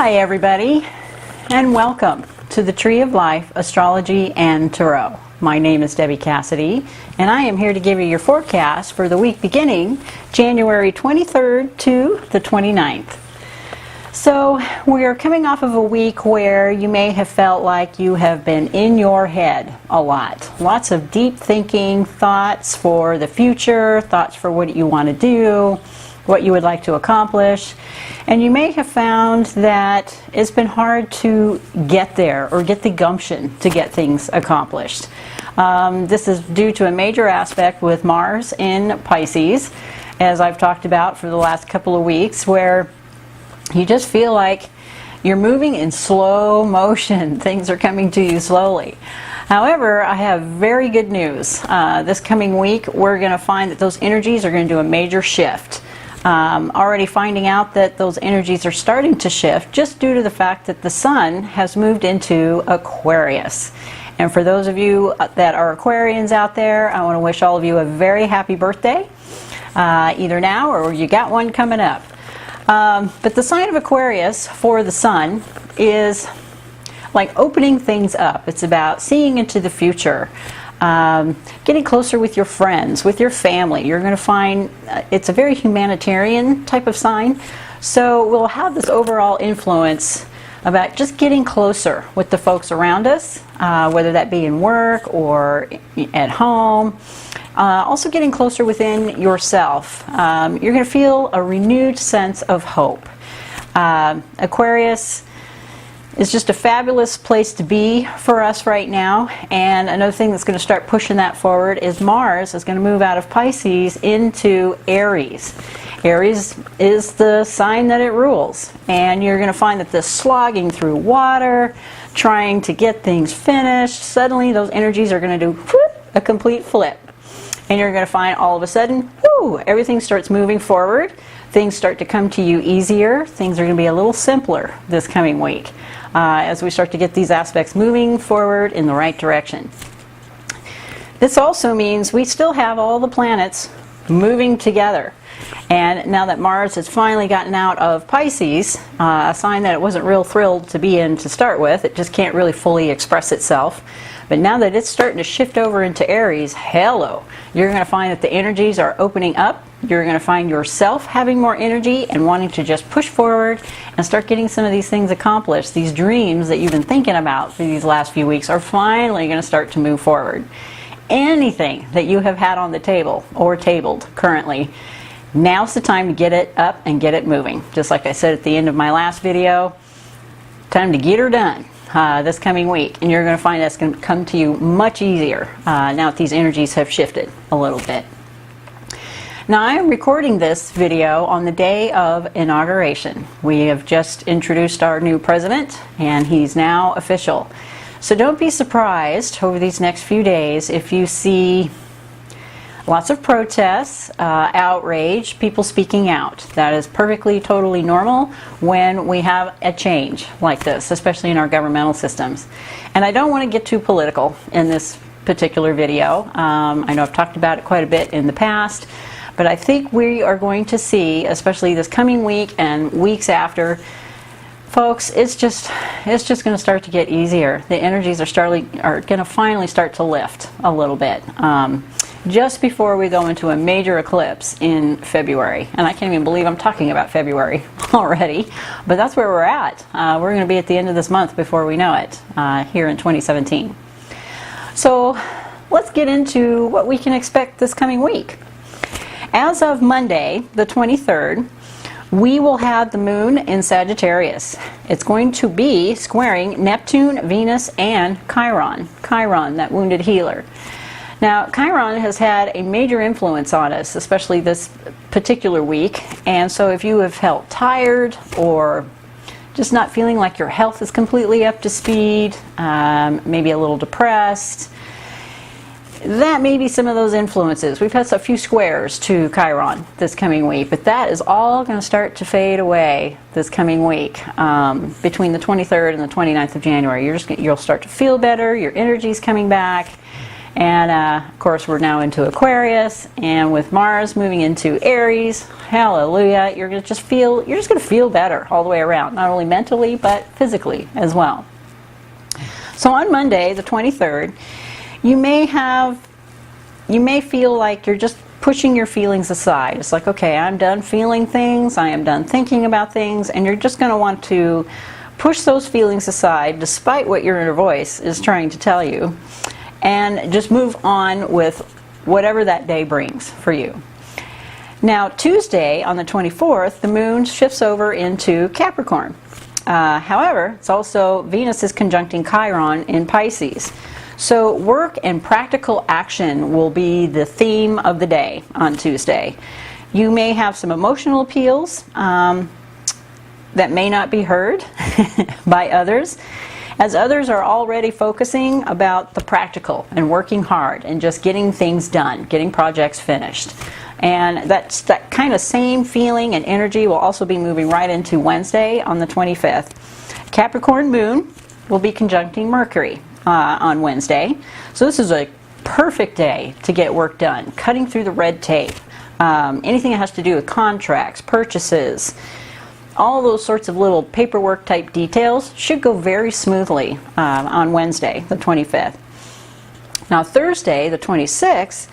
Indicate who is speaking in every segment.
Speaker 1: Hi everybody, and welcome to the Tree of Life Astrology and Tarot. My name is Debbie Cassidy, and I am here to give you your forecast for the week beginning January 23rd to the 29th. So we are coming off of a week where you may have felt like you have been in your head a lot. Lots of deep thinking, thoughts for the future, thoughts for what you want to do, what you would like to accomplish. And you may have found that it's been hard to get there or get the gumption to get things accomplished. This is due to a major aspect with Mars in Pisces, as I've talked about for the last couple of weeks, where you just feel like you're moving in slow motion. Things are coming to you slowly. However, I have very good news. This coming week, we're going to find that those energies are going to do a major shift. Already finding out that those energies are starting to shift just due to the fact that the Sun has moved into Aquarius. And for those of you that are Aquarians out there, I want to wish all of you a very happy birthday, either now or you got one coming up. But the sign of Aquarius for the Sun is like opening things up. It's about seeing into the future. Getting closer with your friends, with your family. You're going to find it's a very humanitarian type of sign. So we'll have this overall influence about just getting closer with the folks around us, whether that be in work or at home. Also getting closer within yourself. You're going to feel a renewed sense of hope. Aquarius is just a fabulous place to be for us right now. And another thing that's going to start pushing that forward is Mars is going to move out of Pisces into Aries. Aries is the sign that it rules. And you're going to find that this slogging through water, trying to get things finished, suddenly those energies are going to do whoop, a complete flip. And you're going to find all of a sudden, whoo, everything starts moving forward. Things start to come to you easier. Things are going to be a little simpler this coming week as we start to get these aspects moving forward in the right direction. This also means we still have all the planets moving together. And now that Mars has finally gotten out of Pisces, a sign that it wasn't real thrilled to be in to start with, it just can't really fully express itself. But now that it's starting to shift over into Aries, hello, you're going to find that the energies are opening up. You're going to find yourself having more energy and wanting to just push forward and start getting some of these things accomplished. These dreams that you've been thinking about for these last few weeks are finally going to start to move forward. Anything that you have had on the table or tabled currently, now's the time to get it up and get it moving. Just like I said at the end of my last video, time to get her done. This coming week, and you're going to find that's going to come to you much easier now that these energies have shifted a little bit. Now I am recording this video on the day of inauguration. We have just introduced our new president, and he's now official. So don't be surprised over these next few days if you see lots of protests, outrage, people speaking out. That is perfectly, totally normal when we have a change like this, especially in our governmental systems. And I don't want to get too political in this particular video. I know I've talked about it quite a bit in the past, but I think we are going to see, especially this coming week and weeks after, folks, it's just going to start to get easier. The energies are going to finally start to lift a little bit. Just before we go into a major eclipse in February. And I can't even believe I'm talking about February already, but that's where we're at. We're going to be at the end of this month before we know it, here in 2017. So let's get into what we can expect this coming week. As of Monday, the 23rd, we will have the moon in Sagittarius. It's going to be squaring Neptune, Venus, and Chiron. Chiron, that wounded healer. Now, Chiron has had a major influence on us, especially this particular week. And so if you have felt tired or just not feeling like your health is completely up to speed, maybe a little depressed, that may be some of those influences. We've had a few squares to Chiron this coming week, but that is all going to start to fade away this coming week. Between the 23rd and the 29th of January, you'll start to feel better, your energy's coming back. And of course, we're now into Aquarius, and with Mars moving into Aries, hallelujah, you're just going to feel better all the way around, not only mentally but physically as well. So on Monday, the 23rd, you may feel like you're just pushing your feelings aside. It's like, okay, I'm done feeling things, I am done thinking about things, and you're just going to want to push those feelings aside despite what your inner voice is trying to tell you, and just move on with whatever that day brings for you. Now, Tuesday, on the 24th, the moon shifts over into Capricorn. However, it's also Venus is conjuncting Chiron in Pisces. So work and practical action will be the theme of the day on Tuesday. You may have some emotional appeals that may not be heard by others, as others are already focusing about the practical and working hard and just getting things done, getting projects finished. And that kind of same feeling and energy will also be moving right into Wednesday on the 25th. Capricorn moon will be conjuncting Mercury on Wednesday. So this is a perfect day to get work done, cutting through the red tape. Anything that has to do with contracts, purchases, all those sorts of little paperwork type details should go very smoothly on Wednesday, the 25th. Now Thursday, the 26th,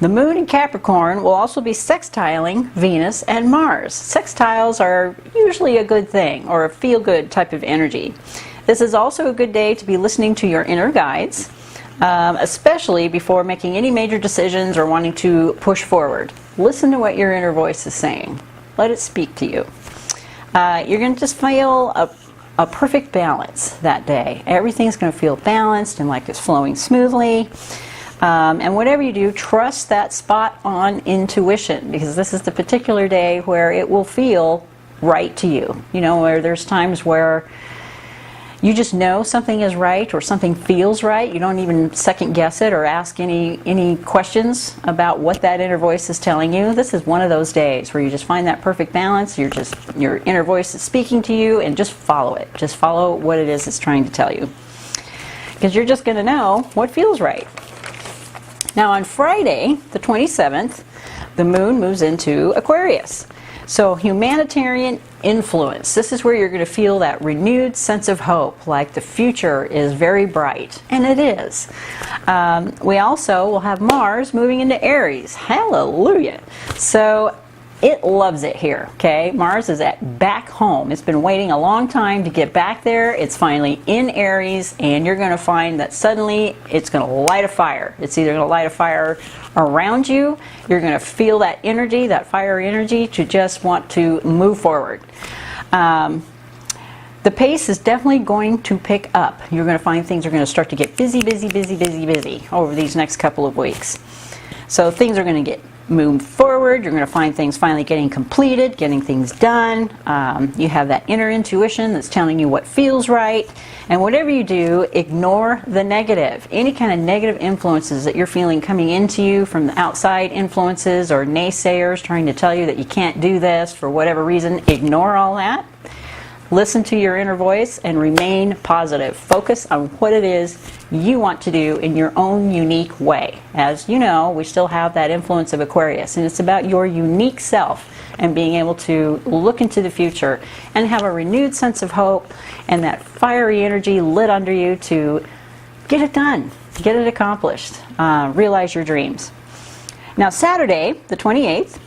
Speaker 1: the moon in Capricorn will also be sextiling Venus and Mars. Sextiles are usually a good thing, or a feel-good type of energy. This is also a good day to be listening to your inner guides, especially before making any major decisions or wanting to push forward. Listen to what your inner voice is saying. Let it speak to you. You're going to just feel a perfect balance that day. Everything's going to feel balanced and like it's flowing smoothly. And whatever you do, trust that spot on intuition, because this is the particular day where it will feel right to you. You know, where there's times where you just know something is right or something feels right. You don't even second guess it or ask any questions about what that inner voice is telling you. This is one of those days where you just find that perfect balance. Your inner voice is speaking to you, and just follow it. Just follow what it is it's trying to tell you, because you're just going to know what feels right. Now on Friday, the 27th, the moon moves into Aquarius. So humanitarian influence. This is where you're going to feel that renewed sense of hope, like the future is very bright. And it is. We also will have Mars moving into Aries. Hallelujah. So it loves it here, okay? Mars is back home. It's been waiting a long time to get back there. It's finally in Aries, and you're going to find that suddenly it's going to light a fire. It's either going to light a fire around you. You're going to feel that energy, that fiery energy, to just want to move forward. The pace is definitely going to pick up. You're going to find things are going to start to get busy over these next couple of weeks. So things are going to get moved forward. You're going to find things finally getting completed, getting things done. You have that inner intuition that's telling you what feels right. And whatever you do, ignore the negative. Any kind of negative influences that you're feeling coming into you from the outside influences or naysayers trying to tell you that you can't do this for whatever reason, ignore all that. Listen to your inner voice and remain positive. Focus on what it is you want to do in your own unique way. As you know, we still have that influence of Aquarius, and it's about your unique self and being able to look into the future and have a renewed sense of hope and that fiery energy lit under you to get it done, get it accomplished, realize your dreams. Now Saturday, the 28th,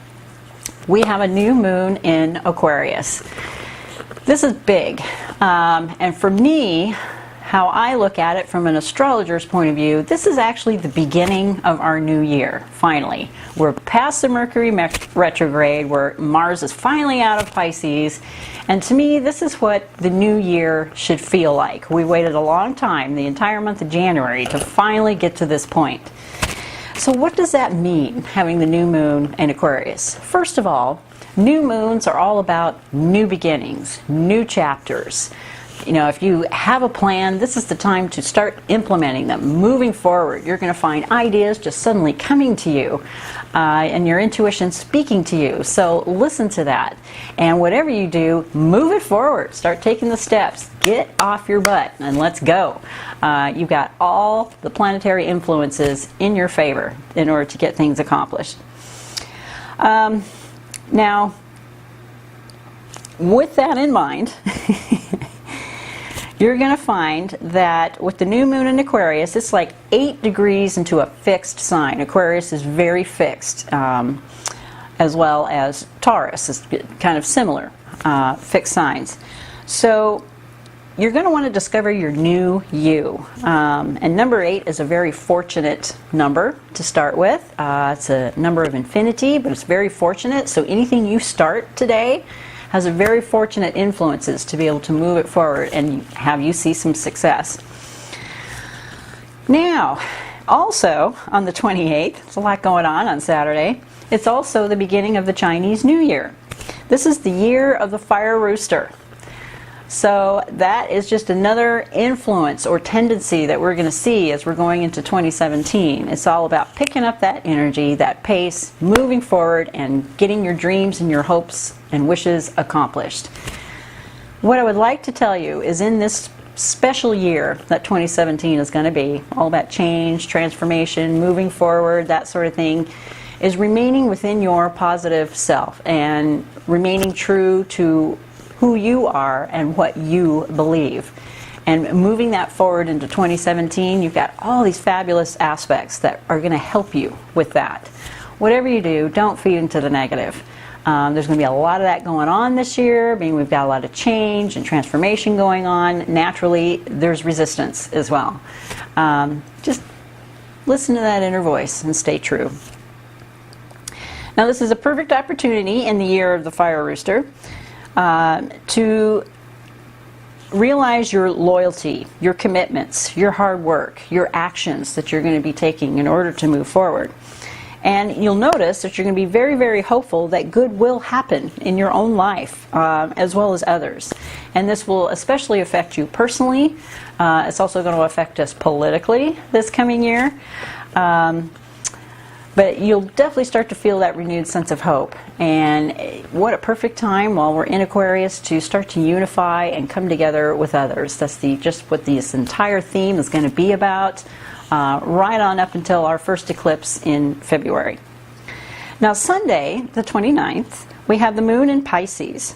Speaker 1: we have a new moon in Aquarius. This is big, and for me, how I look at it from an astrologer's point of view, this is actually the beginning of our new year, finally. We're past the Mercury retrograde, where Mars is finally out of Pisces, and to me, this is what the new year should feel like. We waited a long time, the entire month of January, to finally get to this point. So what does that mean, having the new moon in Aquarius? First of all, new moons are all about new beginnings, new chapters. if you have a plan, this is the time to start implementing them, moving forward. You're going to find ideas just suddenly coming to you, and your intuition speaking to you. So listen to that. And whatever you do, move it forward. Start taking the steps. Get off your butt and let's go. You've got all the planetary influences in your favor in order to get things accomplished. Now, with that in mind, you're going to find that with the new moon in Aquarius, it's like 8 degrees into a fixed sign. Aquarius is very fixed, as well as Taurus is kind of similar, fixed signs. So you're going to want to discover your new you. And number 8 is a very fortunate number to start with. It's a number of infinity, but it's very fortunate. So anything you start today has a very fortunate influences to be able to move it forward and have you see some success. Now, also on the 28th, there's a lot going on Saturday. It's also the beginning of the Chinese New Year. This is the year of the fire rooster. So that is just another influence or tendency that we're going to see as we're going into 2017. It's all about picking up that energy, that pace, moving forward, and getting your dreams and your hopes and wishes accomplished. What I would like to tell you is in this special year that 2017 is going to be, all about change, transformation, moving forward, that sort of thing, is remaining within your positive self and remaining true to who you are and what you believe. And moving that forward into 2017, you've got all these fabulous aspects that are going to help you with that. Whatever you do, don't feed into the negative. There's going to be a lot of that going on this year. I mean, we've got a lot of change and transformation going on. Naturally, there's resistance as well. Just listen to that inner voice and stay true. Now, this is a perfect opportunity in the year of the fire rooster to realize your loyalty, your commitments, your hard work, your actions that you're going to be taking in order to move forward. And you'll notice that you're going to be very, very hopeful that good will happen in your own life, as well as others. And this will especially affect you personally. It's also going to affect us politically this coming year. But you'll definitely start to feel that renewed sense of hope. And what a perfect time while we're in Aquarius to start to unify and come together with others. That's just what this entire theme is going to be about, right on up until our first eclipse in February. Now, Sunday, the 29th, we have the moon in Pisces.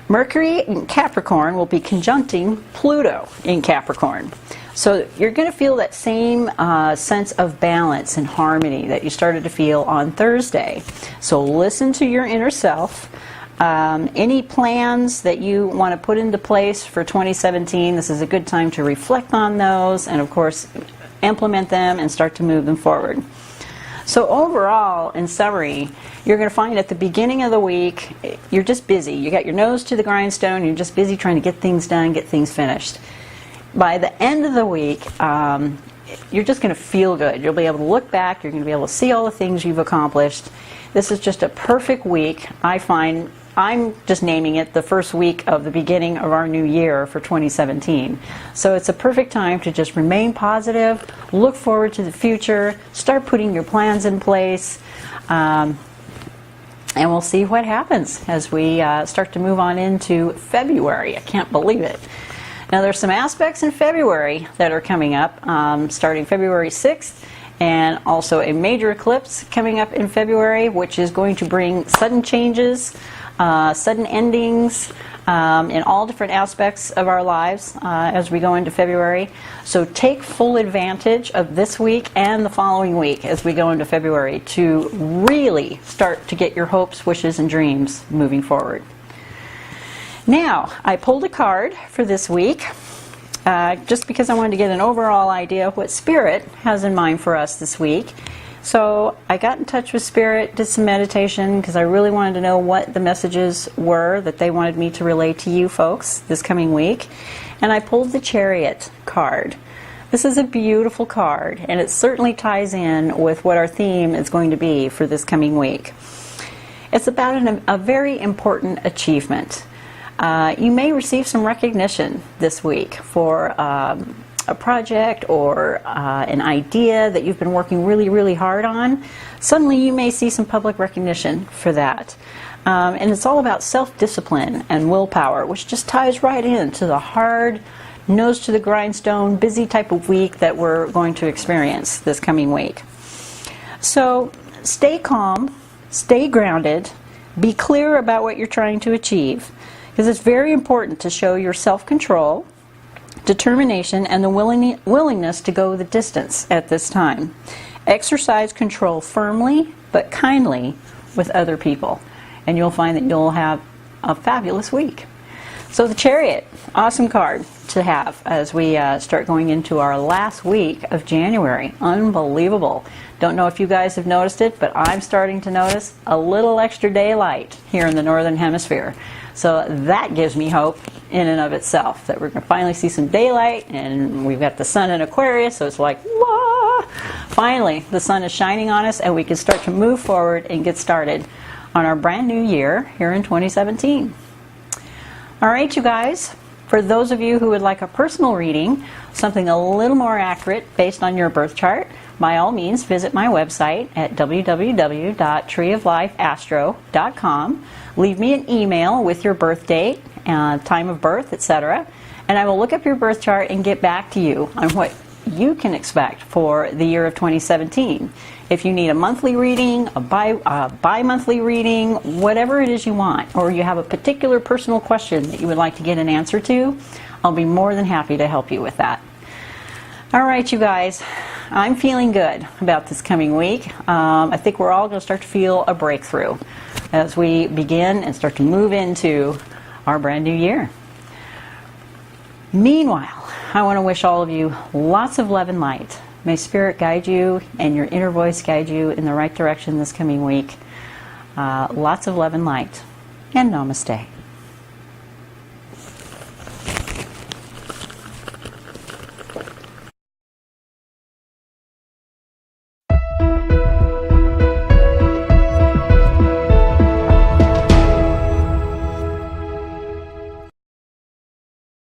Speaker 1: Mercury in Capricorn will be conjuncting Pluto in Capricorn. So you're going to feel that same sense of balance and harmony that you started to feel on Thursday. So listen to your inner self. Any plans that you want to put into place for 2017, this is a good time to reflect on those and, of course, implement them and start to move them forward. So overall, in summary, you're going to find at the beginning of the week, you're just busy. You got your nose to the grindstone. You're just busy trying to get things done, get things finished. By the end of the week, you're just going to feel good. You'll be able to look back. You're going to be able to see all the things you've accomplished. This is just a perfect week. I find I'm just naming it the first week of the beginning of our new year for 2017. So it's a perfect time to just remain positive, look forward to the future, start putting your plans in place, and we'll see what happens as we start to move on into February. I can't believe it. Now, there's some aspects in February that are coming up, starting February 6th, and also a major eclipse coming up in February, which is going to bring sudden changes, sudden endings in all different aspects of our lives as we go into February. So take full advantage of this week and the following week as we go into February to really start to get your hopes, wishes, and dreams moving forward. Now, I pulled a card for this week just because I wanted to get an overall idea of what Spirit has in mind for us this week. So I got in touch with Spirit, did some meditation because I really wanted to know what the messages were that they wanted me to relay to you folks this coming week. And I pulled the Chariot card. This is a beautiful card, and it certainly ties in with what our theme is going to be for this coming week. It's about a very important achievement. You may receive some recognition this week for a project or an idea that you've been working really, really hard on. Suddenly you may see some public recognition for that. And it's all about self-discipline and willpower, which just ties right into the hard, nose to the grindstone, busy type of week that we're going to experience this coming week. So stay calm, stay grounded, be clear about what you're trying to achieve, because it's very important to show your self-control, determination, and the willingness to go the distance at this time. Exercise control firmly but kindly with other people, and you'll find that you'll have a fabulous week. So the Chariot, awesome card to have as we start going into our last week of January. Unbelievable. Don't know if you guys have noticed it, but I'm starting to notice a little extra daylight here in the Northern Hemisphere. So that gives me hope in and of itself, that we're going to finally see some daylight, and we've got the sun in Aquarius, so it's like, wah! Finally, the sun is shining on us, and we can start to move forward and get started on our brand new year here in 2017. All right, you guys, for those of you who would like a personal reading, something a little more accurate based on your birth chart, by all means visit my website at www.treeoflifeastro.com. Leave me an email with your birth date, time of birth, etc., and I will look up your birth chart and get back to you on what you can expect for the year of 2017. If you need a monthly reading, a bi-monthly reading, whatever it is you want, or you have a particular personal question that you would like to get an answer to, I'll be more than happy to help you with that. All right, you guys, I'm feeling good about this coming week. I think we're all going to start to feel a breakthrough as we begin and start to move into our brand new year. Meanwhile, I want to wish all of you lots of love and light. May Spirit guide you and your inner voice guide you in the right direction this coming week. Lots of love and light. And namaste.